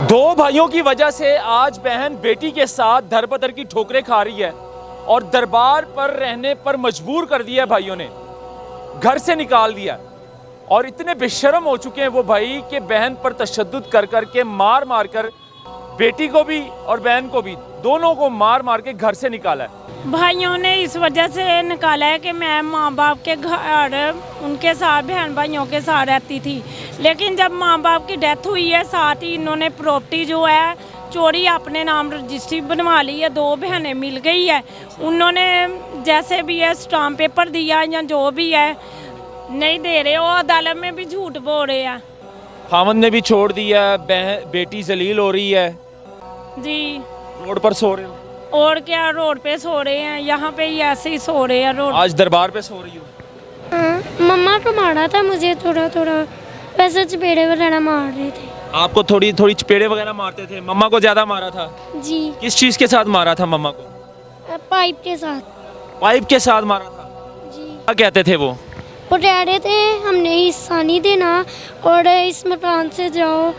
दो भाइयों की वजह से आज बहन बेटी के साथ धरपतर की ठोकरें खा रही है और दरबार पर रहने पर मजबूर कर दिया है भाइयों ने, घर से निकाल दिया और इतने बेशर्म हो चुके हैं वो भाई कि बहन पर तशद्दुद कर कर के मार मार कर बेटी को भी और बहन को भी दोनों को मार मार के घर से निकाला है। भाइयों ने इस वजह से निकाला है कि मैं माँ बाप के घर उनके साथ बहन भाइयों के साथ रहती थी, लेकिन जब माँ बाप की डेथ हुई है साथ ही इन्होंने प्रॉपर्टी जो है चोरी अपने नाम रजिस्ट्री बनवा ली है। दो बहनें मिल गई है, उन्होंने जैसे भी है स्टाम्प पेपर दिया या जो भी है नहीं दे रहे, और अदालत में भी झूठ बोल रहे हैं। खामद ने भी छोड़ दिया, बेटी जलील हो रही है जी। रोड पर सो रहे हो? और क्या, रोड पे सो रहे हैं, यहाँ पे ही ऐसे ही सो रहे हैं रोड। आज दरबार पे सो रही हो? मम्मा को मारा था मुझे थोड़ा थोड़ा, वैसे चपेड़े वगैरह मार रहे थे। आपको थोड़ी थोड़ी चपेड़े वगैरह मारते थे, मम्मा को ज्यादा मारा था? जी। किस चीज के साथ मारा था मम्मा को? पाइप के साथ। पाइप के साथ मारा था? जी। क्या कहते थे वो कह रहे थे हमने हिस्सा नहीं देना और इस मकान से जाओ।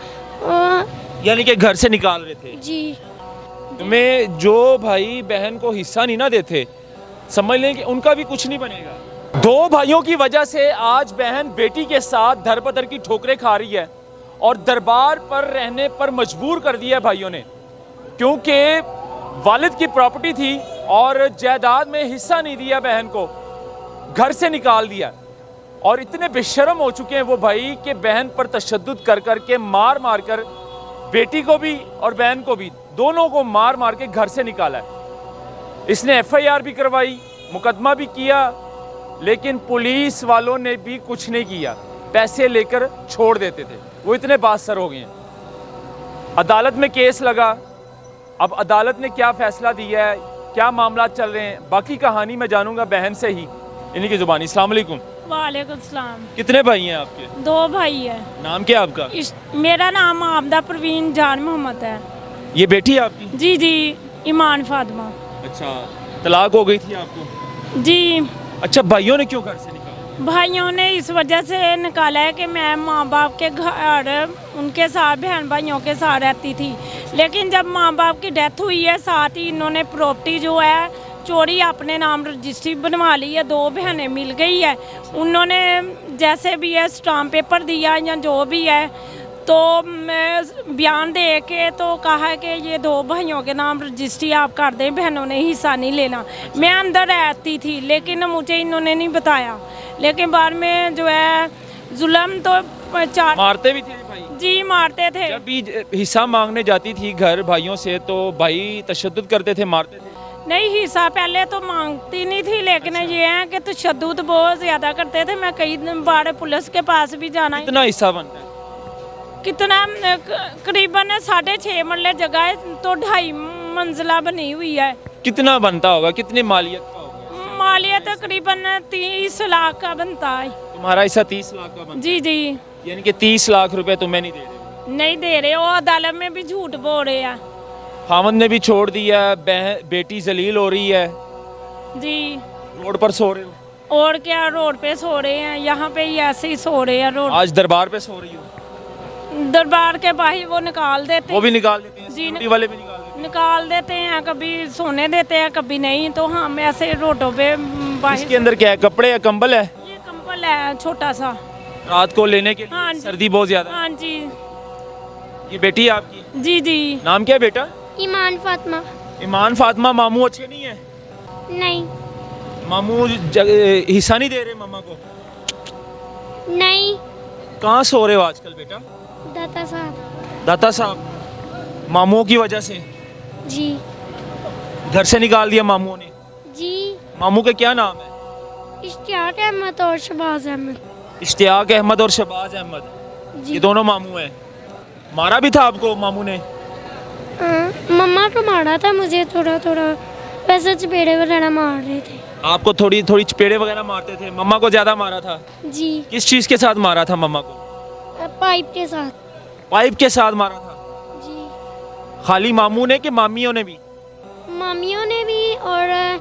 यानी कि घर से निकाल रहे थे? जी। तुम्हें जो भाई बहन को हिस्सा नहीं ना देते, समझ लें कि उनका भी कुछ नहीं बनेगा। दो भाइयों की वजह से आज बहन बेटी के साथ धरपतर की ठोकरें खा रही है और दरबार पर रहने पर मजबूर कर दिया है भाइयों ने, क्योंकि वालिद की प्रॉपर्टी थी और जायदाद में हिस्सा नहीं दिया बहन को, घर से निकाल दिया और इतने बेशर्म हो चुके हैं वो भाई कि बहन पर तशद्दुद कर कर के मार मार कर बेटी को भी और बहन को भी दोनों को मार मार के घर से निकाला है। इसने एफआईआर भी करवाई, मुकदमा भी किया, लेकिन पुलिस वालों ने भी कुछ नहीं किया, पैसे लेकर छोड़ देते थे। वो इतने बासर हो गए हैं। अदालत में केस लगा, अब अदालत ने क्या फैसला दिया है, क्या मामला चल रहे हैं, बाकी कहानी मैं जानूंगा बहन से ही, इन्हीं की जुबानी। अस्सलाम वालेकुम। वालेकुम सलाम। कितने भाई हैं आपके? दो भाई है। नाम क्या आपका? मेरा नाम आमदा परवीन जान मोहम्मद है। ये बेटी है आपकी? जी जी, ईमान फातिमा। अच्छा, तलाक हो गई थी आपको? जी। अच्छा, भाइयों ने क्यों घर से निकाला? भाइयों ने इस वजह से निकाला है कि मैं माँ बाप के घर उनके साथ बहन भाइयों के साथ रहती थी, लेकिन जब माँ बाप की डेथ हुई है साथ ही इन्होंने प्रॉपर्टी जो है चोरी अपने नाम रजिस्ट्री बनवा ली है। दो बहनें मिल गई है, उन्होंने जैसे भी है स्टाम्प पेपर दिया या जो भी है, तो बयान दे के तो कहा कि ये दो भाइयों के नाम रजिस्ट्री आप कर दें, बहनों ने हिस्सा नहीं लेना। मैं अंदर रहती थी लेकिन मुझे इन्होंने नहीं बताया, लेकिन बाद में जो है जुल्म तो चार मारते भी थे भाई? जी मारते थे। जब भी हिस्सा मांगने जाती थी घर भाइयों से तो भाई तशद्दुद करते थे, मारते थे? नहीं, हिस्सा पहले तो मांगती नहीं थी, लेकिन ये है कि तशद्दुद बहुत ज़्यादा करते थे। मैं कई बार पुलिस के पास भी जाना। कितना हिस्सा बनता है? कितना, करीबन 6.5 मरले जगह है तो 2.5 मंजिला बनी हुई है। कितना बनता होगा, कितनी मालियत का होगा? मालियत करीबन 30 लाख का बनता है। तुम्हारा हिस्सा 30 लाख का बनता जी जी। है? यानी कि 30 लाख रुपए तुम्हें नहीं दे रहे? नहीं दे रहे, वो अदालत में भी झूठ बोल रहे हैं। खामद ने भी छोड़ दिया, बेटी जलील हो रही है जी। रोड पर सो रहे हो? और क्या, रोड पे सो रहे हैं, यहाँ पे ही ऐसे ही सो रहे हैं रोड। आज दरबार पे सो रही हो? दरबार के बाहर वो निकाल देते, वो भी निकाल देते हैं? जी, सिक्योरिटी वाले भी निकाल देते हैं? निकाल देते हैं, कभी सोने देते हैं कभी नहीं, तो हम ऐसे रोडों पे बाहर। इसके अंदर क्या है, कपड़े या कंबल है? ये कंबल है छोटा सा, रात को लेने के लिए? हाँ जी। सर्दी बहुत ज्यादा है। हाँ जी। ये बेटी है आपकी? जी जी। नाम क्या है बेटा? ईमान फातिमा। ईमान फातिमा। मामू अच्छे नहीं है? नहीं। मामू हिस्सा नहीं दे रहे मम्मा को? नहीं। कहाँ सो रहे हो आजकल बेटा? दाता साहब। दाता साहब। मामुओं की वजह से जी। घर से निकाल दिया मामुओं ने? जी। मामू के क्या नाम है? इश्तियाक अहमद और शहबाज अहमद। इश्तियाक अहमद और शहबाज अहमद, जी। ये दोनों मामू हैं। मारा भी था आपको मामू ने? मम्मा को मारा था मुझे थोड़ा थोड़ा, वैसे चपेड़े वगैरह मार रहे थे। आपको थोड़ी थोड़ी चपेड़े वगैरह मारते थे, मम्मा को ज्यादा मारा था? जी। किस चीज के साथ मारा था मम्मा को? पाइप के साथ। पाइप के साथ मारा था? जी। खाली मामू ने कि मामियों ने भी? मामियों ने भी, और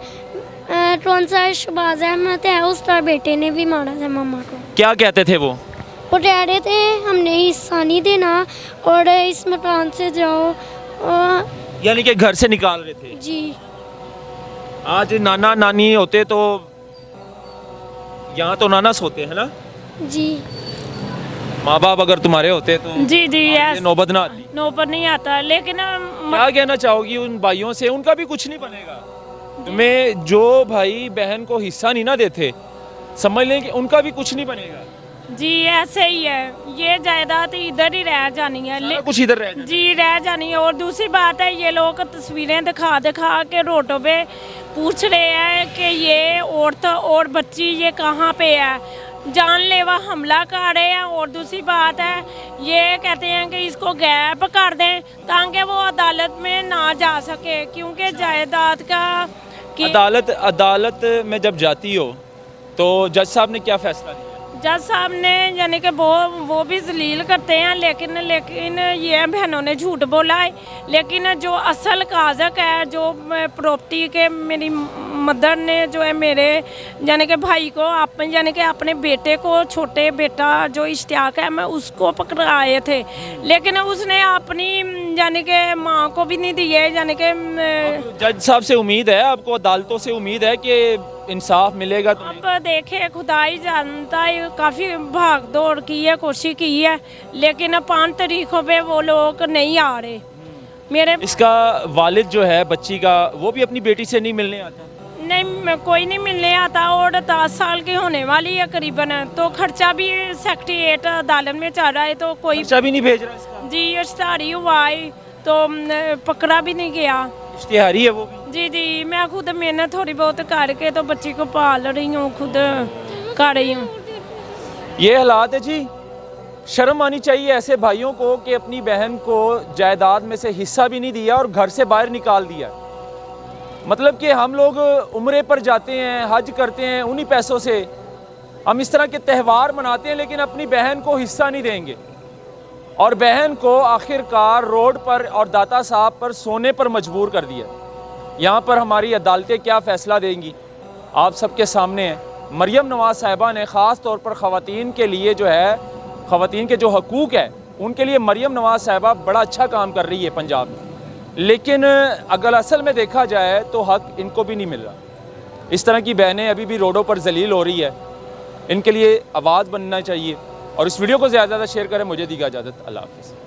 कौन सा शहबाज अहमद है उसका बेटे ने भी मारा था मम्मा को। क्या कहते थे वो? वो कह रहे थे हमने हिस्सा नहीं देना और इस मकान से जाओ। यानी कि घर से निकाल रहे थे। जी आज नाना नानी होते तो यहाँ तो नाना सोते हैं ना, जी माँ बाप अगर तुम्हारे होते तो जी जी ये यस, नौबत ना आती। नौबत नहीं आता। लेकिन क्या कहना चाहोगी उन भाइयों से? उनका भी कुछ नहीं बनेगा। तुम्हें जो भाई बहन को हिस्सा नहीं ना देते, समझ लें कि उनका भी कुछ नहीं बनेगा। जी ऐसे ही है, ये जायदाद इधर ही रह जानी है। सारा कुछ इधर रह जाए। जी रह जानी है। और दूसरी बात है, ये लोग तस्वीरें दिखा दिखा के रोडों पे पूछ रहे हैं कि ये औरत और बच्ची ये कहाँ पे है, जानलेवा हमला कर रहे हैं। और दूसरी बात है, ये कहते हैं कि इसको गैप कर दें ताकि वो अदालत में ना जा सके, क्योंकि जायदाद का अदालत में जब जाती हो तो जज साहब ने क्या फैसला दिया? जज साहब ने यानी कि वो भी जलील करते हैं, लेकिन ये बहनों ने झूठ बोला है। लेकिन जो असल काजक है, जो प्रॉपर्टी के मेरी मदर ने जो है मेरे यानी कि भाई को यानी कि अपने बेटे को, छोटे बेटा जो इश्तियाक है, मैं उसको पकड़ाए थे, लेकिन उसने अपनी यानी कि माँ को भी नहीं दिए। यानी कि जज साहब से उम्मीद है, आपको अदालतों से उम्मीद है कि इंसाफ मिलेगा तुम्हें? अब देखे खुदा ही जानता है, काफ़ी भाग दौड़ की है, कोशिश की है, लेकिन 5 तारीखों पे वो लोग नहीं आ रहे। मेरे इसका वालिद जो है बच्ची का, वो भी अपनी बेटी से नहीं मिलने आता? नहीं, कोई नहीं मिलने आता। और 10 साल की होने वाली है करीबन, तो खर्चा भी सेक्रेटेरिएट अदालत में चल रहा है, तो कोई खर्चा भी नहीं भेज रहा इसका? जी इश्तिहारी हुआ है तो पकड़ा भी नहीं गया। इश्तिहारी है वो भी? जी जी, मैं खुद मेहनत थोड़ी बहुत करके तो बच्ची को पाल रही हूँ, खुद कर रही हूँ। ये हालात है जी। शर्म आनी चाहिए ऐसे भाइयों को कि अपनी बहन को जायदाद में से हिस्सा भी नहीं दिया और घर से बाहर निकाल दिया। मतलब कि हम लोग उम्रे पर जाते हैं, हज करते हैं, उन्हीं पैसों से हम इस तरह के त्यौहार मनाते हैं, लेकिन अपनी बहन को हिस्सा नहीं देंगे। और बहन को आखिरकार रोड पर और दाता साहब पर सोने पर मजबूर कर दिया। यहाँ पर हमारी अदालतें क्या फ़ैसला देंगी आप सबके सामने है। मरियम नवाज़ साहिबा ने ख़ास तौर पर ख़वातीन के लिए जो है, ख़वातीन के जो हकूक़ है उनके लिए मरियम नवाज़ साहिबा बड़ा अच्छा काम कर रही है पंजाब में, लेकिन अगर असल में देखा जाए तो हक इनको भी नहीं मिल रहा। इस तरह की बहनें अभी भी रोडों पर जलील हो रही है, इनके लिए आवाज़ बनना चाहिए। और इस वीडियो को ज़्यादा से ज़्यादा शेयर करें। मुझे दी इजाज़त, अल्लाह हाफ़िज़।